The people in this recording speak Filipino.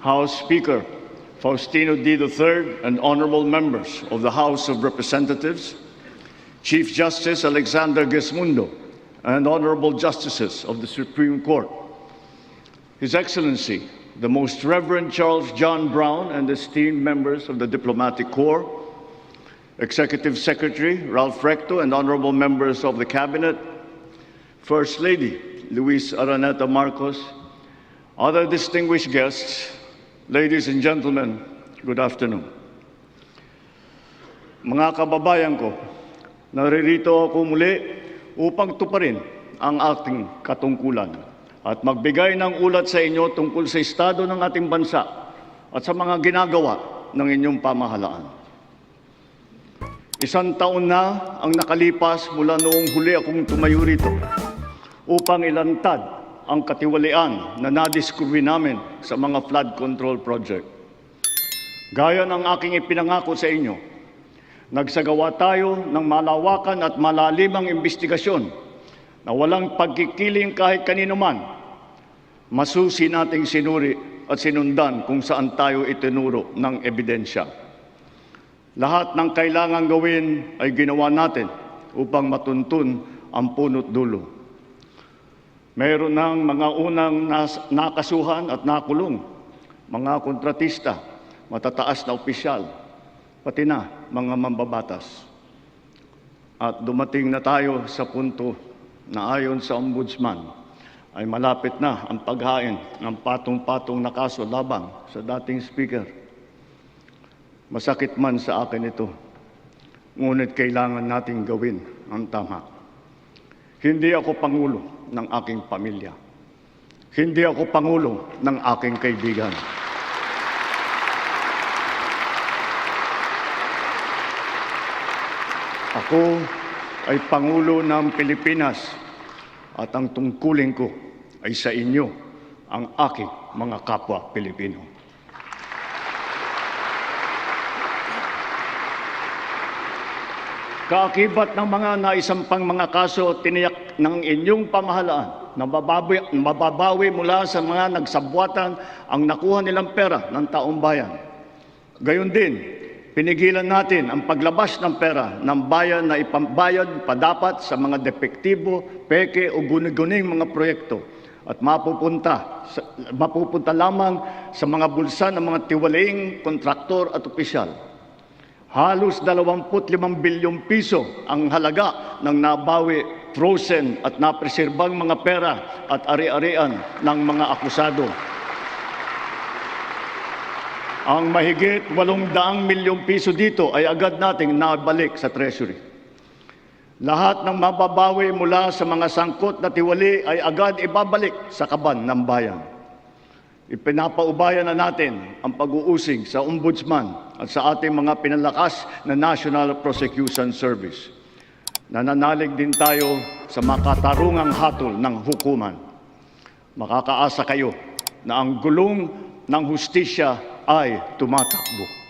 House Speaker Faustino D. III, and honorable members of the House of Representatives, Chief Justice Alexander Gesmundo, and honorable justices of the Supreme Court, His Excellency, the Most Reverend Charles John Brown, and esteemed members of the Diplomatic Corps, Executive Secretary Ralph Recto, and honorable members of the Cabinet, First Lady Luis Araneta Marcos, other distinguished guests, ladies and gentlemen, good afternoon. Mga kababayan ko, naririto ako muli upang tuparin ang ating katungkulan at magbigay ng ulat sa inyo tungkol sa estado ng ating bansa at sa mga ginagawa ng inyong pamahalaan. Isang taon na ang nakalipas mula noong huli akong tumayo rito upang ilantad ang katiwalian na nadiskubre namin sa mga flood control project. Gaya ng aking ipinangako sa inyo, nagsagawa tayo ng malawakan at malalimang investigasyon na walang pagkikiling kahit kanino man. Masusi nating sinuri at sinundan kung saan tayo itinuro ng ebidensya. Lahat ng kailangang gawin ay ginawa natin upang matuntun ang punot dulo. Mayroon ng mga unang nakasuhan at nakulong, mga kontratista, matataas na opisyal, pati na mga mambabatas. At dumating na tayo sa punto na ayon sa Ombudsman ay malapit na ang paghain ng patong-patong na kaso labang sa dating Speaker. Masakit man sa akin ito, ngunit kailangan nating gawin ang tama. Hindi ako pangulo ng aking pamilya. Hindi ako pangulo ng aking kaibigan. Ako ay pangulo ng Pilipinas at ang tungkulin ko ay sa inyo, ang aking mga kapwa Pilipino. Kaakibat ng mga naisampang mga kaso, tiniyak ng inyong pamahalaan na mababawi mula sa mga nagsabwatan ang nakuha nilang pera ng taong bayan. Gayon din, pinigilan natin ang paglabas ng pera ng bayan na ipambayad pa dapat sa mga depektibo, peke o guni-guning mga proyekto at mapupunta lamang sa mga bulsa ng mga tiwalaing kontraktor at opisyal. Halos 25 bilyong piso ang halaga ng nabawi, frozen at napreserbang mga pera at ari-arian ng mga akusado. Ang mahigit 800 milyong piso dito ay agad nating nabalik sa Treasury. Lahat ng mababawi mula sa mga sangkot na tiwali ay agad ibabalik sa kaban ng bayan. Ipinapaubaya na natin ang pag-uusig sa Ombudsman at sa ating mga pinalakas na National Prosecution Service. Nananalig din tayo sa makatarungang hatol ng hukuman. Makakaasa kayo na ang gulong ng hustisya ay tumatakbo.